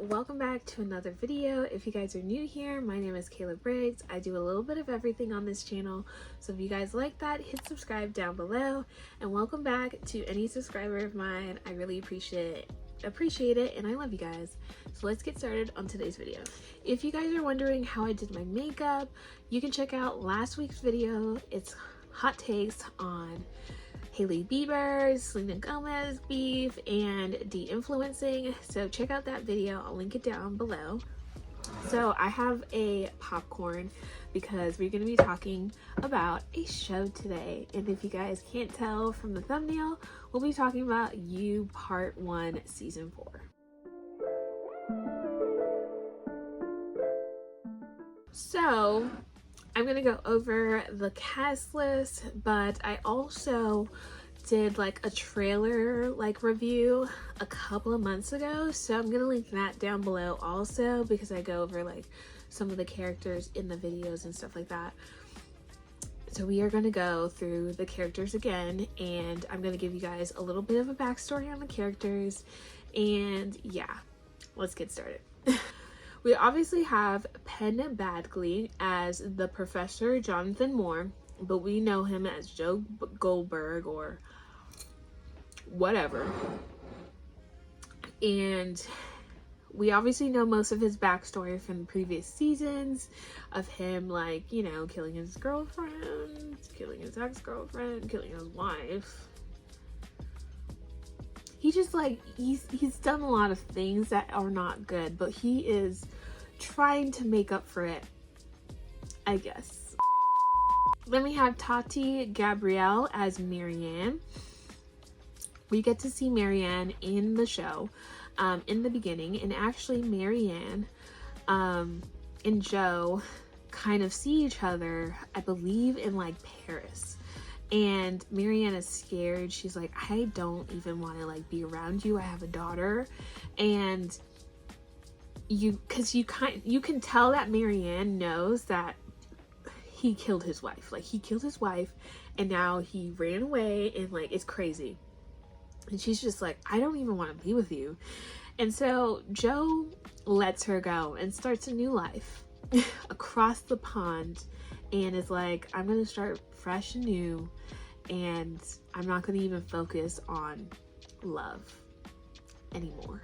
welcome back to another video. If you guys are new here, my name is Kayla Briggs. I do a little bit of everything on this channel, so if you guys like that, hit subscribe down below, and welcome back to any subscriber of mine. I really appreciate it, and I love you guys. So let's get started on today's video. If you guys are wondering how I did my makeup, you can check out last week's video. It's hot takes on Hailey Bieber, Selena Gomez beef, and de-influencing. So check out that video. I'll link it down below. So I have a popcorn because we're going to be talking about a show today. And if you guys can't tell from the thumbnail, we'll be talking about You Part 1 Season 4. So I'm going to go over the cast list, but I also did like a trailer review a couple of months ago, so I'm going to link that down below also, because I go over like some of the characters in the videos and stuff like that. So we are going to go through the characters again, and I'm going to give you guys a little bit of a backstory on the characters, and yeah, let's get started. We obviously have Penn Badgley as the Professor Jonathan Moore, but we know him as Joe Goldberg or whatever. And we obviously know most of his backstory from the previous seasons of him, like, you know, killing his girlfriend, killing his ex-girlfriend, killing his wife. He just like, he's done a lot of things that are not good, but he is trying to make up for it, I guess. Then we have Tati Gabrielle as Marianne. We get to see Marianne in the show in the beginning, and actually Marianne and Joe kind of see each other, I believe, in like Paris. And Marianne is scared. She's like, I don't even want to like be around you. I have a daughter. And you can tell that Marianne knows that he killed his wife. Like, he killed his wife and now he ran away, and like, it's crazy. And she's just like, I don't even want to be with you. And so Joe lets her go and starts a new life across the pond, and is like, I'm gonna start fresh and new, and I'm not gonna even focus on love anymore.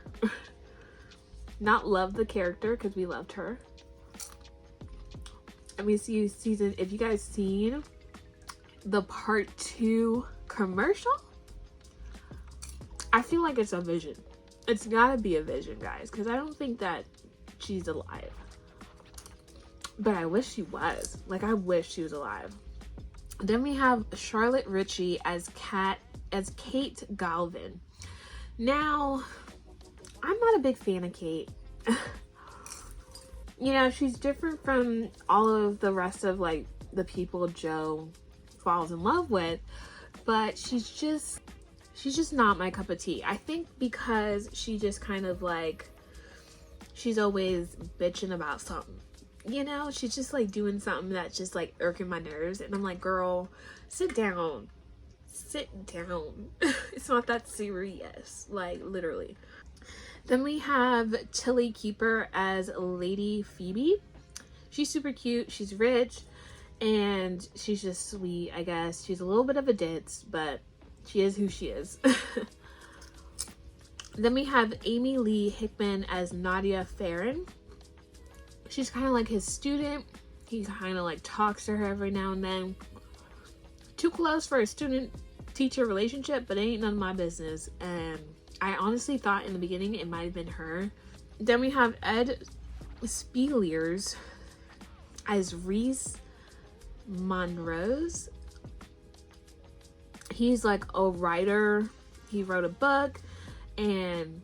Not love the character, because we loved her. I mean, see season, if you guys seen the part 2 commercial, I feel like it's a vision. It's gotta be a vision, guys, because I don't think that she's alive. But I wish she was. Like, I wish she was alive. Then we have Charlotte Ritchie as Kate Galvin. Now, I'm not a big fan of Kate. You know, she's different from all of the rest of like the people Joe falls in love with, but she's just not my cup of tea. I think because she just kind of like, she's always bitching about something. You know, she's just like doing something that's just like irking my nerves, and I'm like, girl, sit down. It's not that serious, like, literally. Then we have Tilly Keeper as Lady Phoebe. She's super cute, she's rich, and she's just sweet, I guess. She's a little bit of a ditz, but she is who she is. Then we have Amy Lee Hickman as Nadia Farron. She's kind of like his student. He kind of like talks to her every now and then. Too close for a student-teacher relationship, but it ain't none of my business. And I honestly thought in the beginning it might have been her. Then we have Ed Spielers as Reese Monrose. He's like a writer. He wrote a book, and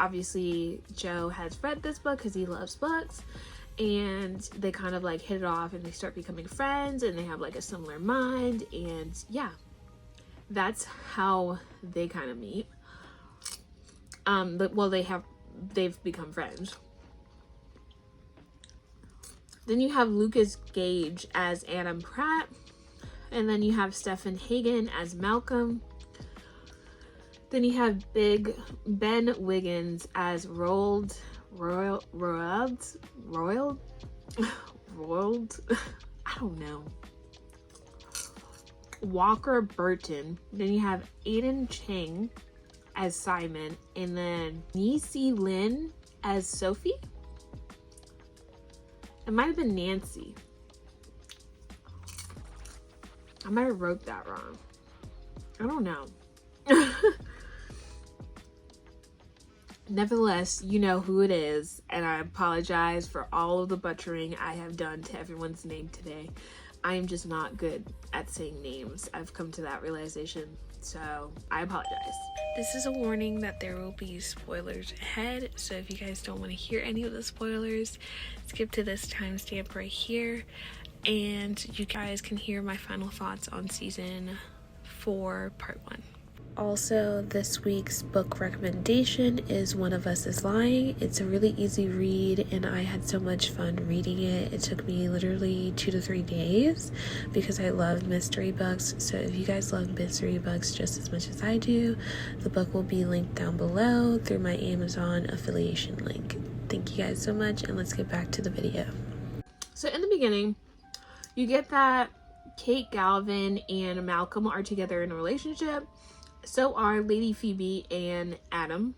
obviously Joe has read this book because he loves books. And they kind of like hit it off, and they start becoming friends, and they have like a similar mind, and yeah, that's how they kind of meet. But well, they've become friends. Then you have Lucas Gage as Adam Pratt, and then you have Stephen Hagen as Malcolm. Then you have Big Ben Wiggins as Roald Royal, I don't know. Walker Burton. Then you have Aiden Chang as Simon, and then Nisi Lin as Sophie. It might have been Nancy. I might have wrote that wrong. I don't know. Nevertheless, you know who it is, and I apologize for all of the butchering I have done to everyone's name today. I am just not good at saying names. I've come to that realization, so I apologize. This is a warning that there will be spoilers ahead, so if you guys don't want to hear any of the spoilers, skip to this timestamp right here, and you guys can hear my final thoughts on season 4, part 1. Also, this week's book recommendation is One of Us is Lying. It's a really easy read, and I had so much fun reading it. It took me literally 2 to 3 days because I love mystery books. So if you guys love mystery books just as much as I do, the book will be linked down below through my Amazon affiliation link. Thank you guys so much, and let's get back to the video. So in the beginning, you get that Kate Galvin and Malcolm are together in a relationship. So are Lady Phoebe and Adam.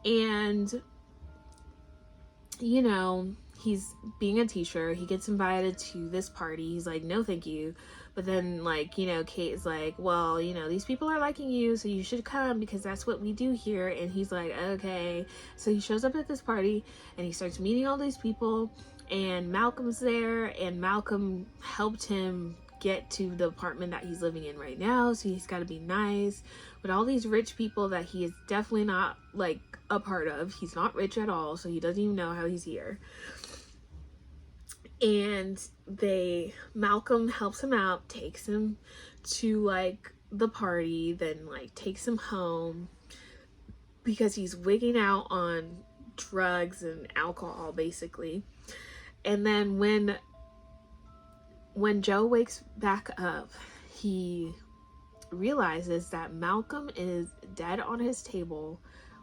And, you know, he's being a teacher. He gets invited to this party. He's like, no, thank you. But then, like, you know, Kate is like, well, you know, these people are liking you, so you should come because that's what we do here. And he's like, okay. So he shows up at this party and he starts meeting all these people. And Malcolm's there, and Malcolm helped him get to the apartment that he's living in right now, so he's got to be nice with all these rich people that he is definitely not like a part of. He's not rich at all, so he doesn't even know how he's here. And Malcolm helps him out, takes him to like the party, then like takes him home because he's wigging out on drugs and alcohol basically. And then when Joe wakes back up, he realizes that Malcolm is dead on his table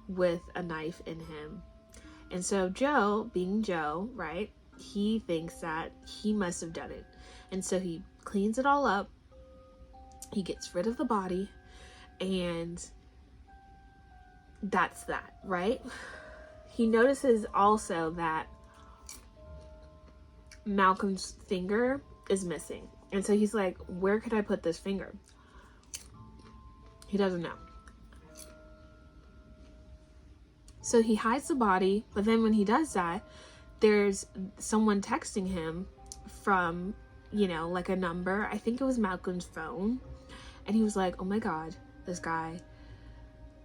with a knife in him. And so Joe, being Joe, right, he thinks that he must have done it. And so he cleans it all up. He gets rid of the body. And that's that, right? He notices also that Malcolm's finger is missing, and so he's like, where could I put this finger? He doesn't know. So he hides the body, but then when he does that, there's someone texting him from, you know, like a number. I think it was Malcolm's phone, and he was like, oh my god, this guy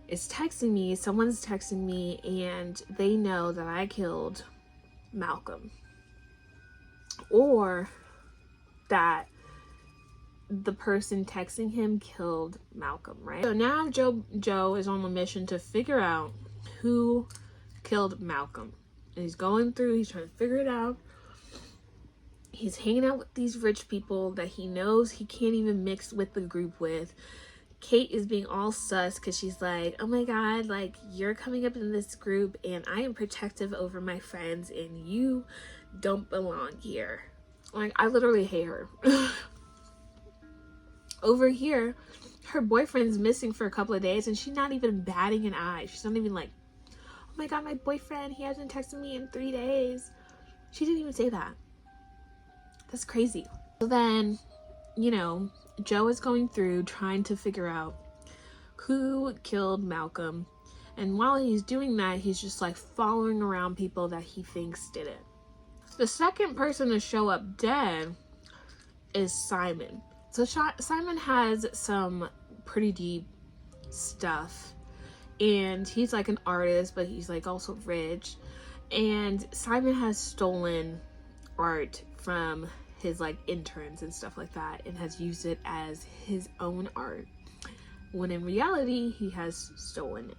is texting me. Someone's texting me, and they know that I killed Malcolm, or that the person texting him killed Malcolm, right? So now Joe is on a mission to figure out who killed Malcolm. And he's going through, he's trying to figure it out. He's hanging out with these rich people that he knows he can't even mix with the group with. Kate is being all sus because she's like, oh my god, like, you're coming up in this group and I am protective over my friends and you don't belong here. Like, I literally hate her. Over here, her boyfriend's missing for a couple of days and she's not even batting an eye. She's not even like, oh my god, my boyfriend, he hasn't texted me in 3 days. She didn't even say that. That's crazy. So then, you know, Joe is going through trying to figure out who killed Malcolm. And while he's doing that, he's just like following around people that he thinks did it. The second person to show up dead is Simon. So Simon has some pretty deep stuff, and he's like an artist, but he's like also rich. And Simon has stolen art from his like interns and stuff like that, and has used it as his own art, when in reality he has stolen it.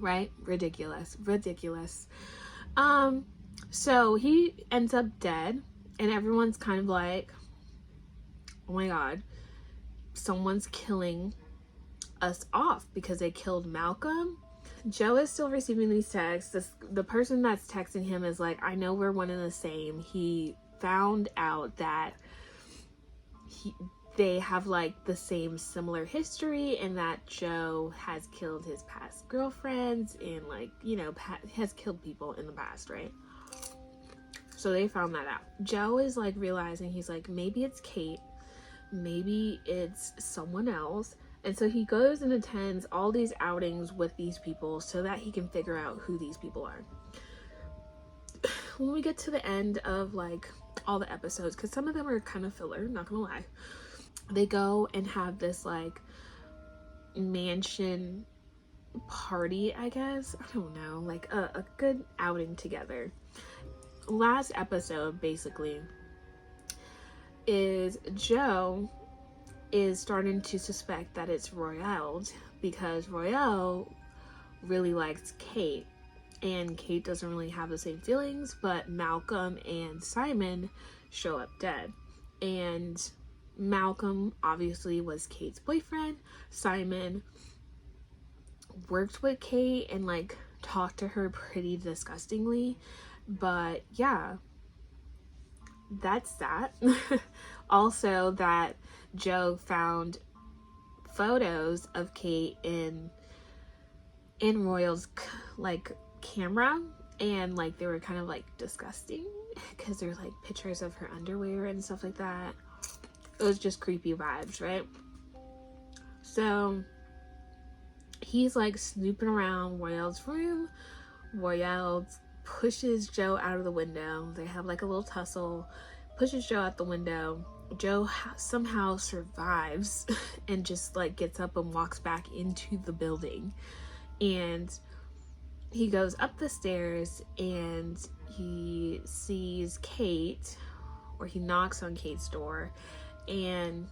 Right? Ridiculous. So he ends up dead, and everyone's kind of like, oh my god, someone's killing us off because they killed Malcolm. Joe is still receiving these texts. The person that's texting him is like, I know we're one and the same. He found out that they have like the same similar history, and that Joe has killed his past girlfriends and like, you know, has killed people in the past, right? So they found that out. Joe is like realizing, he's like, maybe it's Kate, maybe it's someone else. And so he goes and attends all these outings with these people so that he can figure out who these people are. When we get to the end of like all the episodes, because some of them are kind of filler, not gonna lie, they go and have this like mansion party, I guess. I don't know, like a good outing together. Last episode basically is Joe is starting to suspect that it's Royale, because Royale really likes Kate, and Kate doesn't really have the same feelings, but Malcolm and Simon show up dead. And Malcolm obviously was Kate's boyfriend. Simon worked with Kate and like talked to her pretty disgustingly. But yeah, that's that. Also, that Joe found photos of Kate in Royale's like camera, and like they were kind of like disgusting because they're like pictures of her underwear and stuff like that. It was just creepy vibes, right? So he's like snooping around Royale's room. Royale pushes Joe out of the window. They have like a little tussle, pushes Joe out the window. Joe somehow survives and just like gets up and walks back into the building. And he goes up the stairs and he sees Kate, or he knocks on Kate's door, and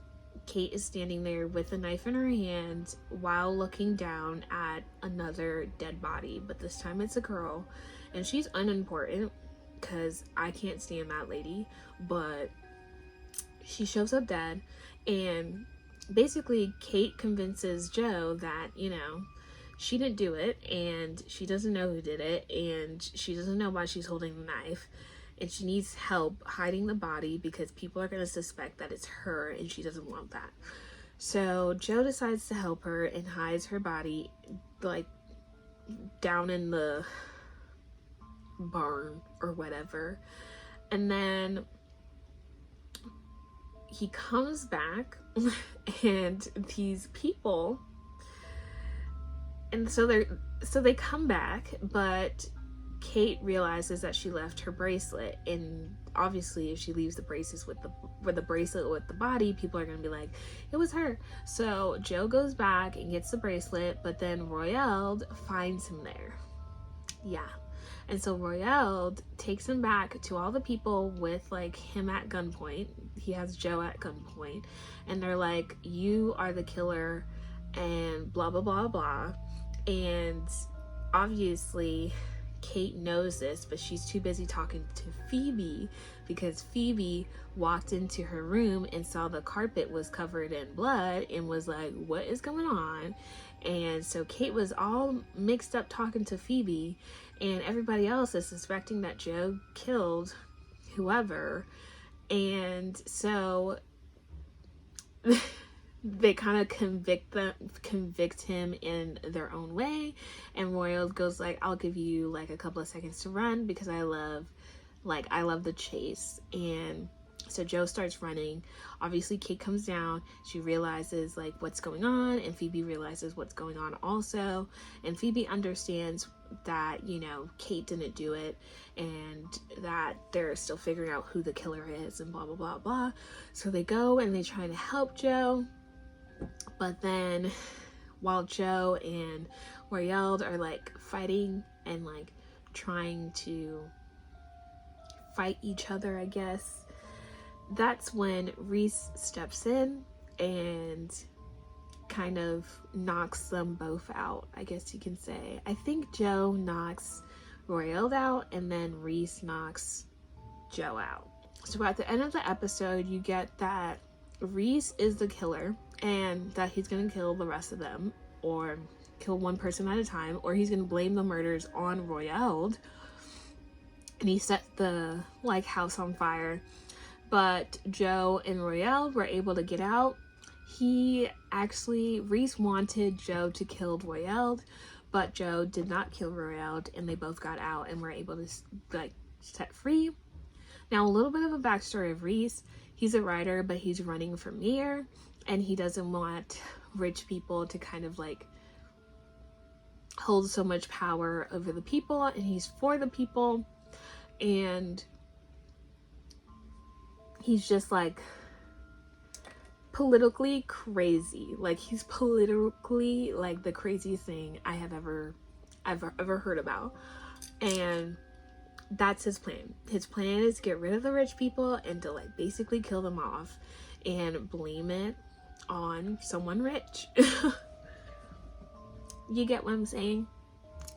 Kate is standing there with a knife in her hand while looking down at another dead body, but this time it's a girl, and she's unimportant because I can't stand that lady, but she shows up dead. And basically Kate convinces Joe that, you know, she didn't do it, and she doesn't know who did it, and she doesn't know why she's holding the knife, and she needs help hiding the body because people are going to suspect that it's her, and she doesn't want that. So Joe decides to help her and hides her body like down in the barn or whatever. And then he comes back and these people, and so they come back, but Kate realizes that she left her bracelet, and obviously if she leaves the bracelets with the bracelet with the body, people are gonna be like, it was her. So Joe goes back and gets the bracelet, but then Royale finds him there. Yeah. And so Royale takes him back to all the people with like him at gunpoint. He has Joe at gunpoint, and they're like, you are the killer, and blah blah blah blah. And obviously Kate knows this, but she's too busy talking to Phoebe, because Phoebe walked into her room and saw the carpet was covered in blood and was like, what is going on? And so Kate was all mixed up talking to Phoebe, and everybody else is suspecting that Joe killed whoever. And so they kind of convict him in their own way, and Royale goes like, I'll give you like a couple of seconds to run because I love the chase. And so Joe starts running. Obviously Kate comes down, she realizes like what's going on, and Phoebe realizes what's going on also, and Phoebe understands that, you know, Kate didn't do it, and that they're still figuring out who the killer is, and blah blah blah blah. So they go and they try to help Joe. But then while Joe and Royale are like fighting and like trying to fight each other, I guess, that's when Reese steps in and kind of knocks them both out, I guess you can say. I think Joe knocks Royale out, and then Reese knocks Joe out. So at the end of the episode, you get that Reese is the killer, and that he's gonna kill the rest of them, or kill one person at a time, or he's gonna blame the murders on Royale, and he set the like house on fire. But Joe and Royale were able to get out. Reese wanted Joe to kill Royale, but Joe did not kill Royale, and they both got out and were able to like set free. Now, a little bit of a backstory of Reese. He's a writer, but he's running for mayor, and he doesn't want rich people to kind of like hold so much power over the people, and he's for the people, and he's just like politically crazy. Like, he's politically like the craziest thing I've ever heard about. And that's his plan. His plan is to get rid of the rich people and to like basically kill them off and blame it on someone rich. You get what I'm saying?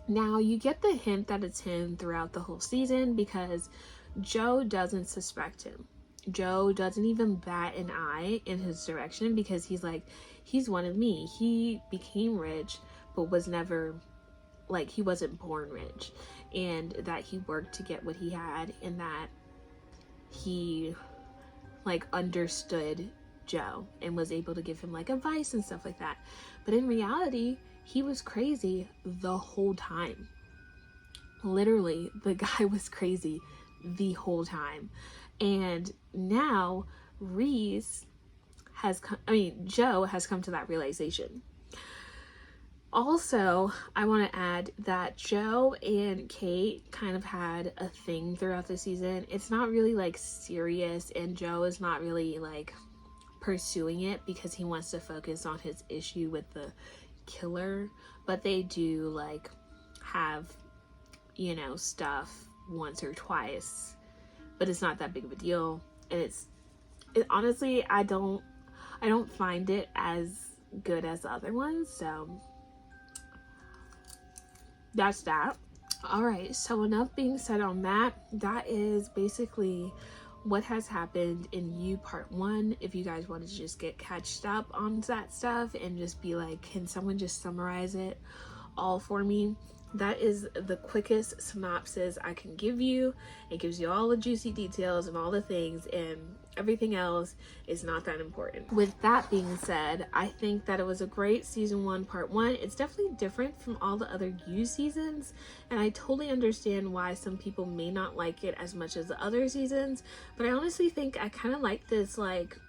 Now, you get the hint that it's him throughout the whole season because Joe doesn't suspect him. Joe doesn't even bat an eye in his direction because he's like, he's one of me. He became rich, but was never, like, he wasn't born rich. And that he worked to get what he had, and that he, like, understood Joe and was able to give him, like, advice and stuff like that. But in reality, he was crazy the whole time. Literally, the guy was crazy the whole time. And now Joe has come to that realization. Also, I want to add that Joe and Kate kind of had a thing throughout the season. It's not really like serious, and Joe is not really like pursuing it because he wants to focus on his issue with the killer, but they do like have, you know, stuff once or twice, but it's not that big of a deal. And honestly, I don't find it as good as the other ones, so that's that. All right, so enough being said on that. That is basically what has happened in You Part 1. If you guys want to just get catched up on that stuff and just be like, can someone just summarize it all for me? That is the quickest synopsis I can give you. It gives you all the juicy details and all the things, and everything else is not that important. With that being said, I think that it was a great season 1, part 1. It's definitely different from all the other You seasons, and I totally understand why some people may not like it as much as the other seasons, but I honestly think I kind of like this, like,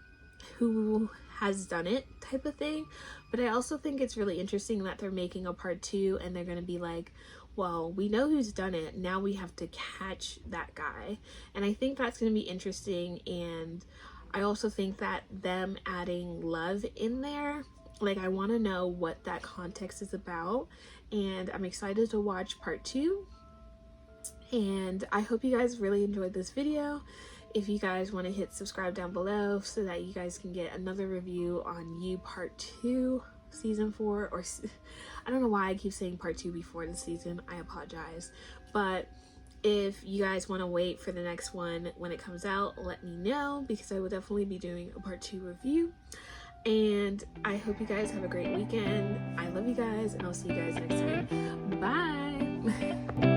who has done it type of thing. But I also think it's really interesting that they're making a part 2 and they're going to be like, well, we know who's done it, now we have to catch that guy. And I think that's going to be interesting. And I also think that them adding love in there, like, I want to know what that context is about, and I'm excited to watch part 2. And I hope you guys really enjoyed this video. If you guys want to hit subscribe down below so that you guys can get another review on You Part 2 season 4, or I don't know why I keep saying part 2 before the season, I apologize. But if you guys want to wait for the next one when it comes out, let me know, because I will definitely be doing a part 2 review. And I hope you guys have a great weekend. I love you guys, and I'll see you guys next time. Bye.